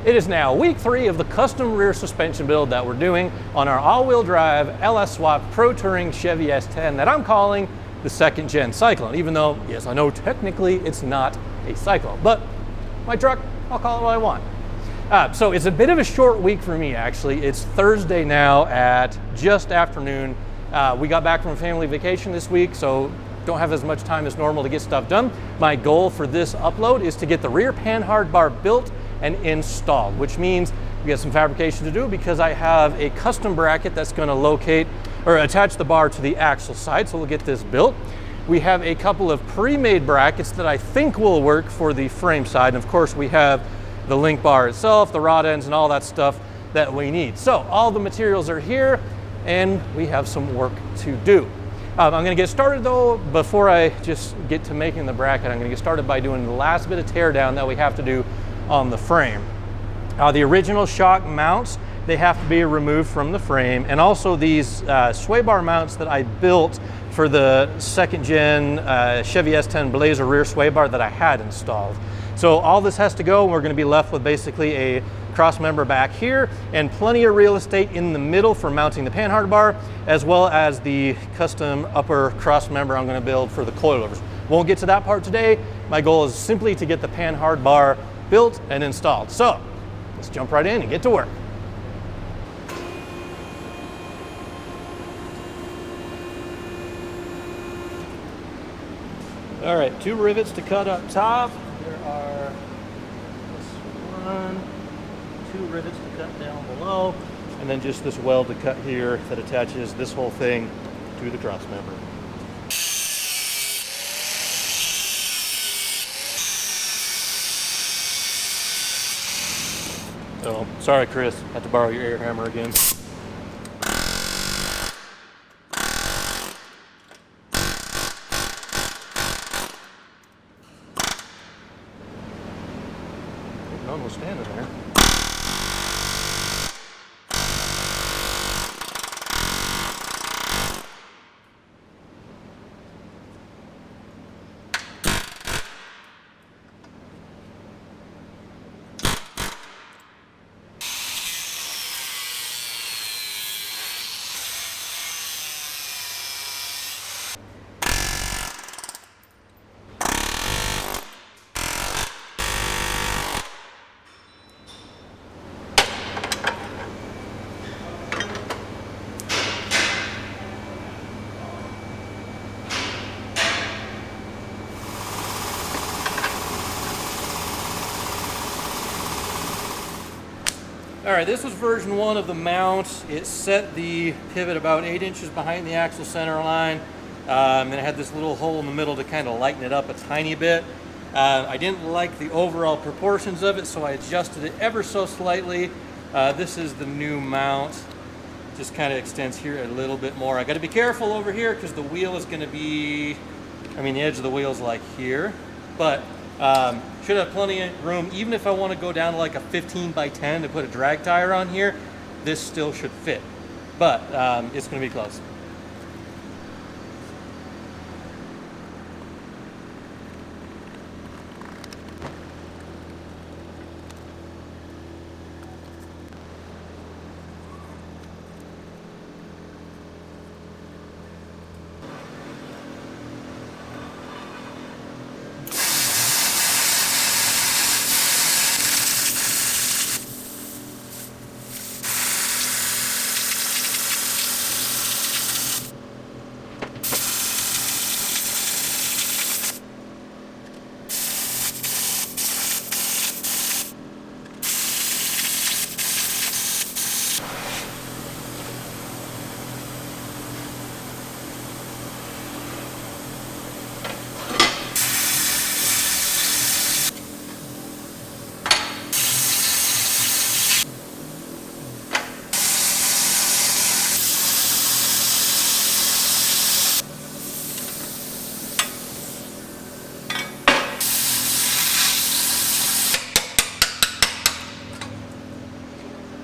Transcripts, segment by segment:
It is now week 3 of the custom rear suspension build that we're doing on our all-wheel drive LS Swap Pro Touring Chevy S10 that I'm calling the 2nd gen Syclone, even though, yes, I know technically it's not a Syclone, but my truck, I'll call it what I want. So it's a bit of a short week for me, actually. It's Thursday now at just afternoon. We got back from family vacation this week, so don't have as much time as normal to get stuff done. My goal for this upload is to get the rear Panhard bar built and installed, which means we got some fabrication to do because I have a custom bracket that's going to locate or attach the bar to the axle side, so we'll get this built. We have a couple of pre-made brackets that I think will work for the frame side, and of course we have the link bar itself, the rod ends, and all that stuff that we need. So all the materials are here and we have some work to do. I'm going to get started though, before I just get to making the bracket, I'm going to get started by doing the last bit of tear down that we have to do on the frame. The original shock mounts, they have to be removed from the frame, and also these sway bar mounts that I built for the 2nd gen Chevy S10 Blazer rear sway bar that I had installed. So all this has to go, and we're going to be left with basically a cross member back here and plenty of real estate in the middle for mounting the Panhard bar, as well as the custom upper cross member I'm going to build for the coilovers. Won't get to that part today. My goal is simply to get the Panhard bar built and installed. So let's jump right in and get to work. All right, 2 rivets to cut up top. There are this 1, 2 rivets to cut down below, and then just this weld to cut here that attaches this whole thing to the cross member. So, sorry Chris, had to borrow your air hammer again. None was standing there. All right, this was version 1 of the mount. It set the pivot about 8 inches behind the axle center line, and it had this little hole in the middle to kind of lighten it up a tiny bit. I didn't like the overall proportions of it, so I adjusted it ever so slightly. This is the new mount. Just kind of extends here a little bit more. I got to be careful over here because the wheel is going to be, the edge of the wheel is like here, but should have plenty of room. Even if I want to go down to like a 15 by 10 to put a drag tire on here, this still should fit, but it's going to be close.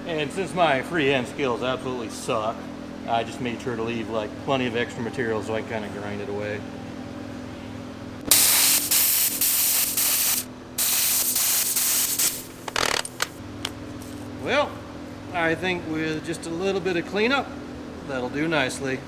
And since my freehand skills absolutely suck, I just made sure to leave like plenty of extra material so I can kind of grind it away. Well, I think with just a little bit of cleanup, that'll do nicely.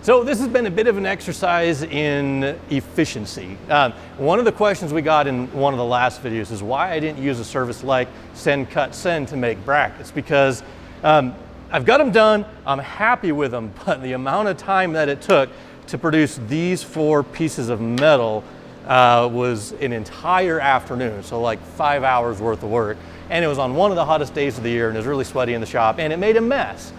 So this has been a bit of an exercise in efficiency. One of the questions we got in one of the last videos is why I didn't use a service like Send Cut Send to make brackets, because I've got them done, I'm happy with them, but the amount of time that it took to produce these 4 pieces of metal was an entire afternoon, so like 5 hours worth of work. And it was on one of the hottest days of the year, and it was really sweaty in the shop, and it made a mess.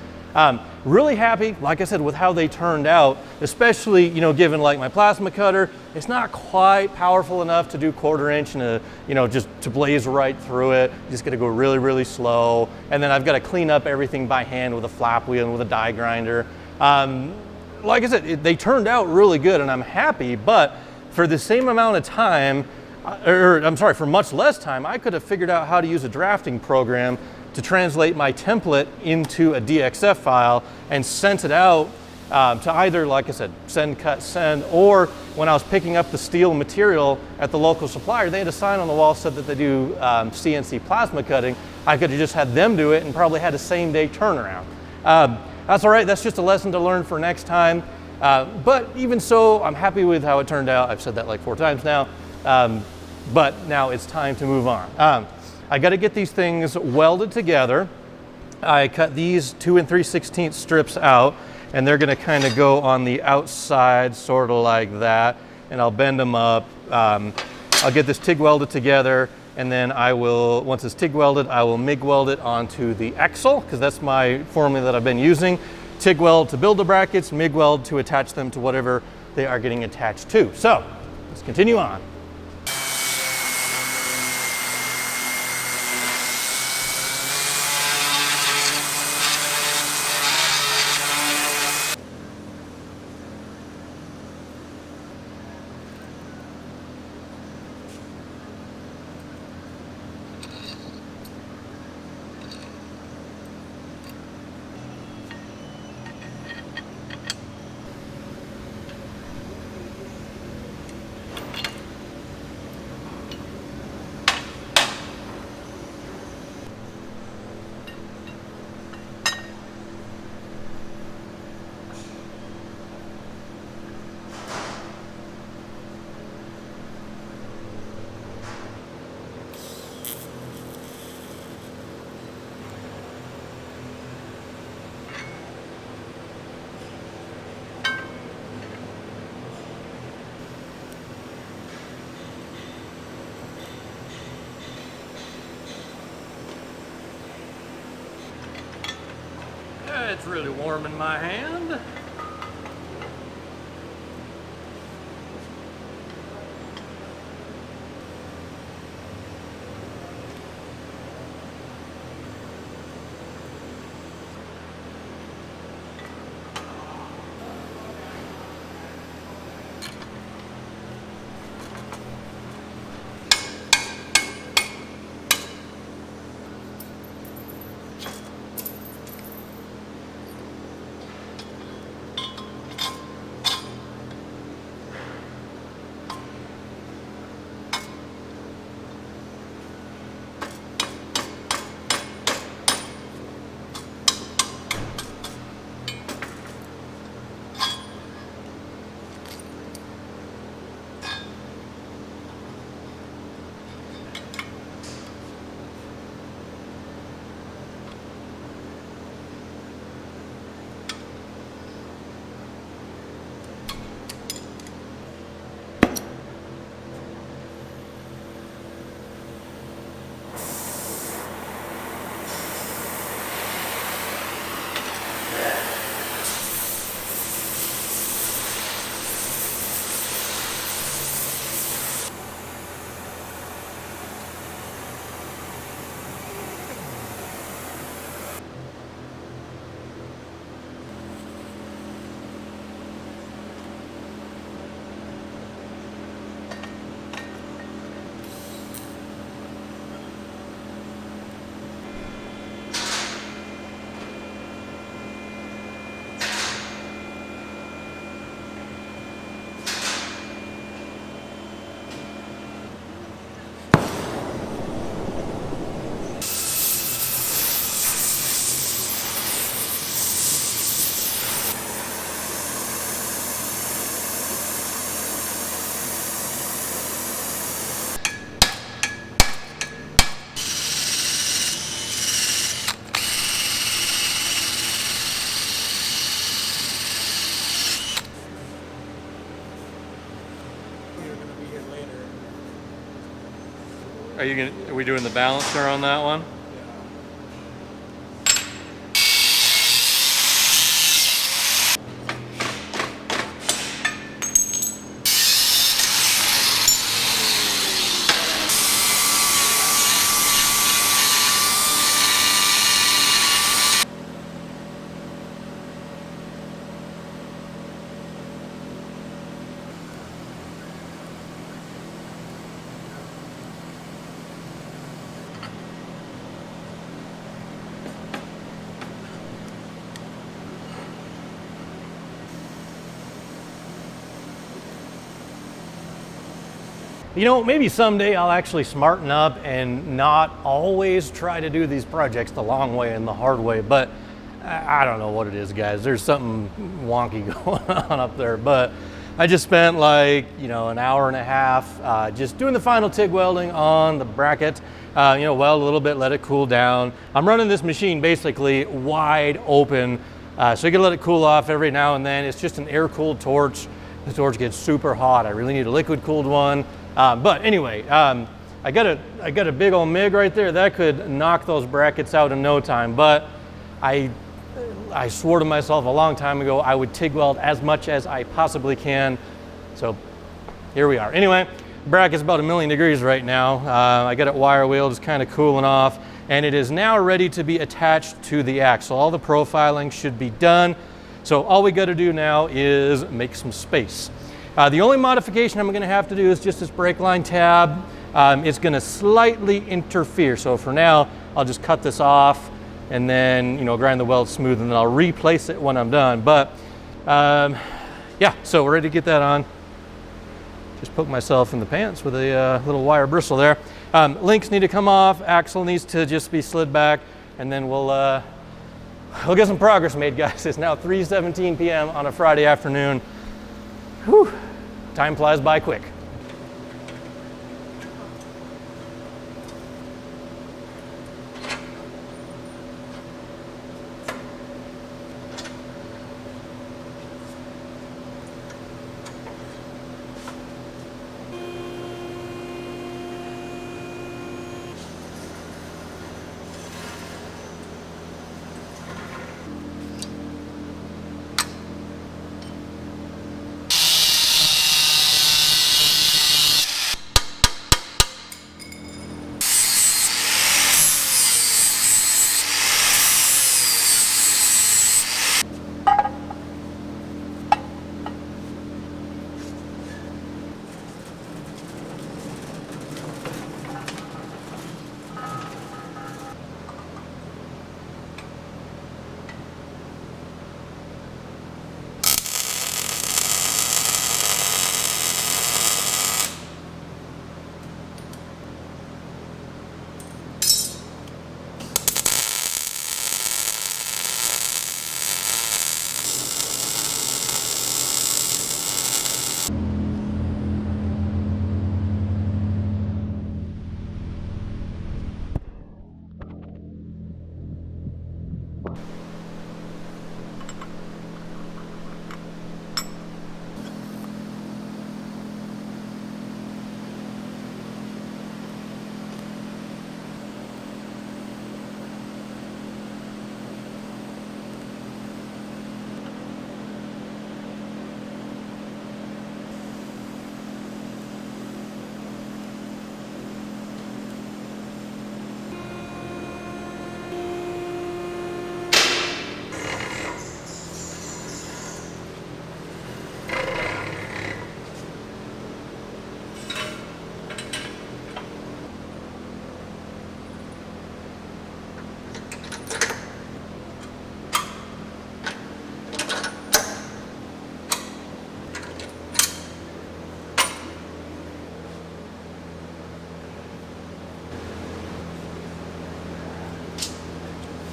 Really happy, like I said, with how they turned out, especially, you know, given like my plasma cutter, it's not quite powerful enough to do 1/4 inch and just to blaze right through it. You just got to go really, really slow. And then I've got to clean up everything by hand with a flap wheel and with a die grinder. Like I said, they turned out really good and I'm happy, but for the same amount of time, for much less time, I could have figured out how to use a drafting program to translate my template into a DXF file and sent it out to either, like I said, Send Cut Send, or when I was picking up the steel material at the local supplier, they had a sign on the wall said that they do CNC plasma cutting. I could have just had them do it and probably had a same day turnaround. That's all right, that's just a lesson to learn for next time. But even so, I'm happy with how it turned out. I've said that like 4 times now, but now it's time to move on. I got to get these things welded together. I cut these 2 3/16 strips out, and they're going to kind of go on the outside, sort of like that, and I'll bend them up. I'll get this TIG welded together, and then I will, once it's TIG welded, I will MIG weld it onto the axle, because that's my formula that I've been using. TIG weld to build the brackets, MIG weld to attach them to whatever they are getting attached to. So let's continue on. It's really warm in my hand. here later. Are we doing the balancer on that one? You know, maybe someday I'll actually smarten up and not always try to do these projects the long way and the hard way, but I don't know what it is, guys. There's something wonky going on up there, but I just spent like, you know, an hour and a half just doing the final TIG welding on the bracket. You know, weld a little bit, let it cool down. I'm running this machine basically wide open, so you can let it cool off every now and then. It's just an air-cooled torch. The torch gets super hot. I really need a liquid-cooled one. But anyway, I got a big old MIG right there that could knock those brackets out in no time. But I swore to myself a long time ago I would TIG weld as much as I possibly can. So here we are. Anyway, bracket's about 1,000,000 degrees right now. I got it wire wheeled, it's kind of cooling off, and it is now ready to be attached to the axle. All the profiling should be done. So all we got to do now is make some space. The only modification I'm going to have to do is just this brake line tab. It's going to slightly interfere. So for now, I'll just cut this off and then, you know, grind the weld smooth, and then I'll replace it when I'm done. But yeah, so we're ready to get that on. Just poked myself in the pants with a little wire bristle there. Links need to come off. Axle needs to just be slid back, and then we'll get some progress made, guys. It's now 3:17 p.m. on a Friday afternoon. Whew, time flies by quick.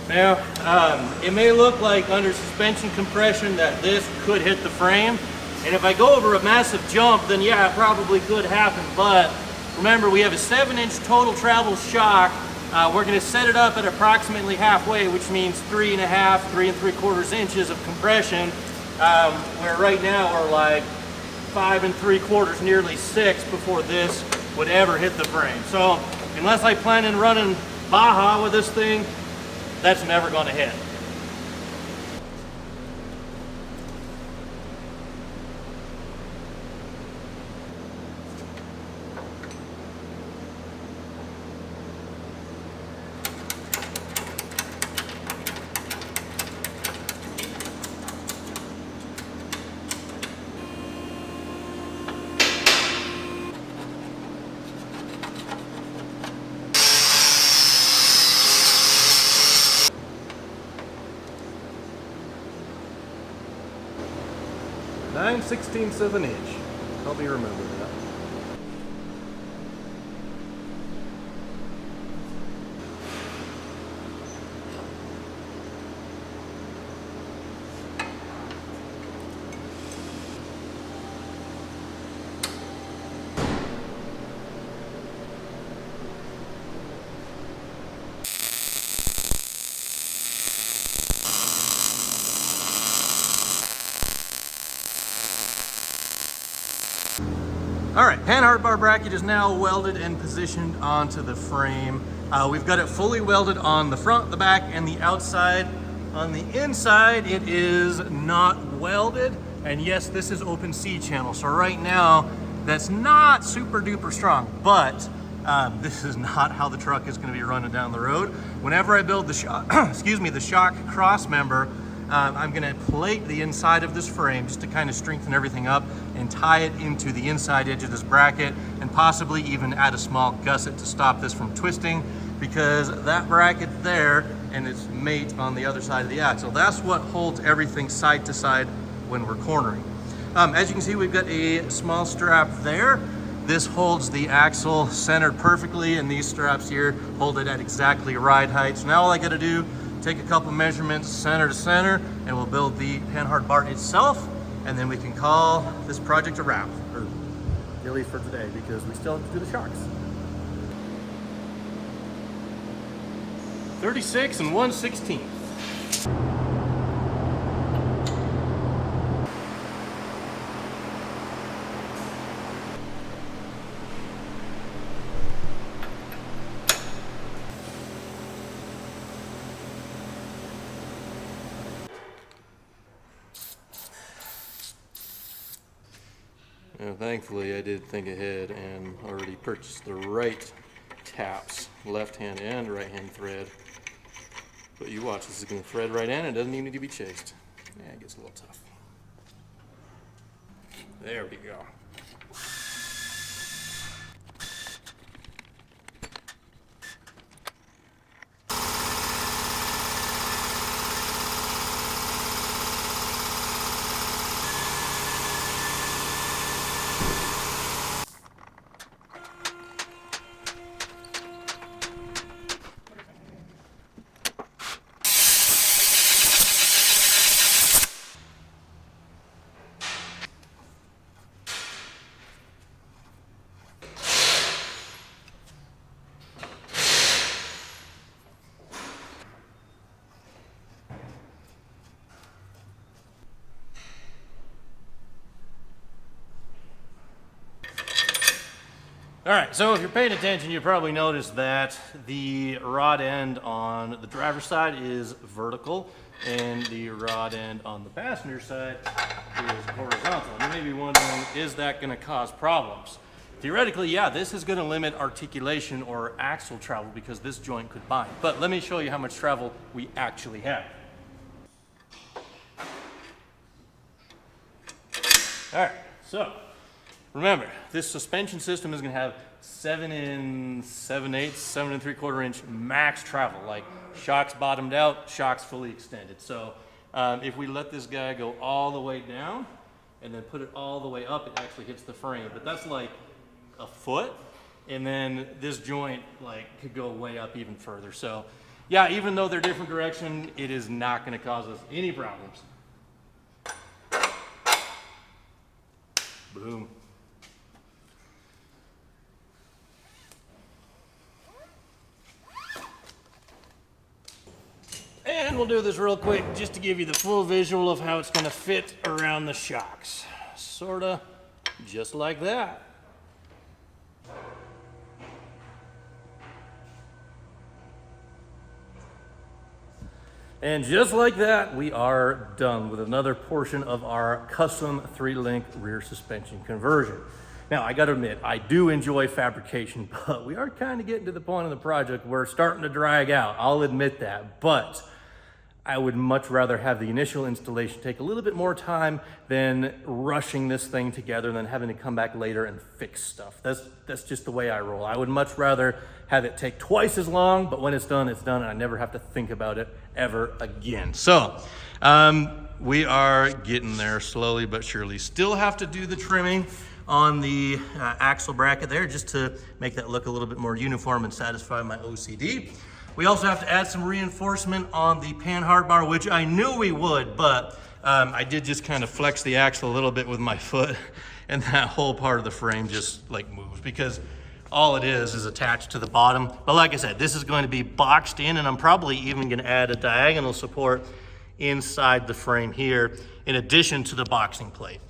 Now, it may look like under suspension compression that this could hit the frame. And if I go over a massive jump, then yeah, it probably could happen. But remember, we have a 7-inch total travel shock. We're gonna set it up at approximately halfway, which means 3.5, 3 3/4 inches of compression. Where right now we're like 5 3/4, nearly 6 before this would ever hit the frame. So unless I plan on running Baja with this thing, that's never going to hit. Nine 16ths of an inch. Help me remember that. All right, Panhard bar bracket is now welded and positioned onto the frame. We've got it fully welded on the front, the back, and the outside. On the inside, it is not welded. And yes, this is open C channel. So right now, that's not super duper strong, but this is not how the truck is gonna be running down the road. Whenever I build the shock, the shock cross member, I'm gonna plate the inside of this frame just to kind of strengthen everything up and tie it into the inside edge of this bracket, and possibly even add a small gusset to stop this from twisting, because that bracket there and its mate on the other side of the axle, that's what holds everything side to side when we're cornering. As you can see, we've got a small strap there. This holds the axle centered perfectly, and these straps here hold it at exactly right height. So now all I gotta do, take a couple measurements center to center, and we'll build the Panhard bar itself, and then we can call this project a wrap, or at least for today, because we still have to do the shocks. 36 1/16. Thankfully, I did think ahead and already purchased the right taps, left hand and right hand thread. But you watch, this is going to thread right in, and it doesn't even need to be chased. Yeah, it gets a little tough. There we go. All right, so if you're paying attention, you probably noticed that the rod end on the driver's side is vertical, and the rod end on the passenger side is horizontal. And you may be wondering, is that gonna cause problems? Theoretically, yeah, this is gonna limit articulation or axle travel because this joint could bind. But let me show you how much travel we actually have. All right, so remember, this suspension system is going to have 7 7/8, 7 3/4 inch max travel, like shocks bottomed out, shocks fully extended. So if we let this guy go all the way down and then put it all the way up, it actually hits the frame. But that's like a foot, and then this joint like could go way up even further. So yeah, even though they're different direction, it is not going to cause us any problems. Boom. And we'll do this real quick just to give you the full visual of how it's going to fit around the shocks. Sorta just like that. And just like that, we are done with another portion of our custom 3-link rear suspension conversion. Now, I gotta admit, I do enjoy fabrication, but we are kind of getting to the point of the project where it's starting to drag out. I'll admit that, but I would much rather have the initial installation take a little bit more time than rushing this thing together and then having to come back later and fix stuff. That's just the way I roll. I would much rather have it take twice as long, but when it's done, and I never have to think about it ever again. So, we are getting there slowly but surely. Still have to do the trimming on the axle bracket there just to make that look a little bit more uniform and satisfy my OCD. We also have to add some reinforcement on the Panhard bar, which I knew we would, but I did just kind of flex the axle a little bit with my foot, and that whole part of the frame just like moves because all it is attached to the bottom. But like I said, this is going to be boxed in, and I'm probably even going to add a diagonal support inside the frame here in addition to the boxing plate.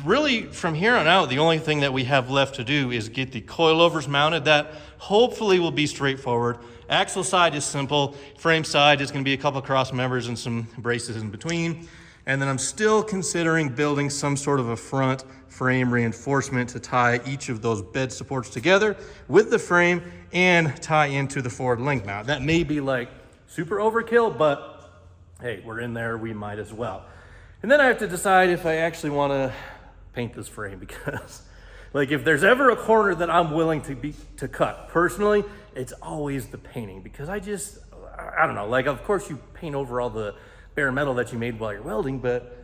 Really, from here on out, the only thing that we have left to do is get the coilovers mounted. That hopefully will be straightforward. Axle side is simple. Frame side is going to be a couple of cross members and some braces in between. And then I'm still considering building some sort of a front frame reinforcement to tie each of those bed supports together with the frame and tie into the forward link mount. That may be like super overkill, but hey, we're in there, we might as well. And then I have to decide if I actually want to paint this frame, because like if there's ever a corner that I'm willing to cut personally, it's always the painting, because I don't know, like of course you paint over all the bare metal that you made while you're welding, but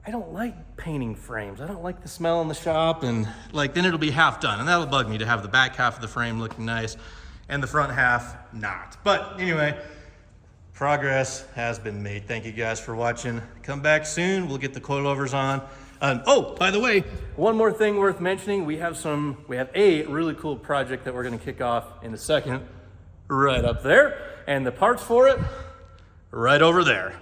I don't like painting frames. I don't like the smell in the shop, and like then it'll be half done, and that'll bug me to have the back half of the frame looking nice and the front half not. But anyway, progress has been made. Thank you guys for watching. Come back soon. We'll get the coilovers on. Oh, by the way, one more thing worth mentioning. We have a really cool project that we're going to kick off in a second, right up there, and the parts for it right over there.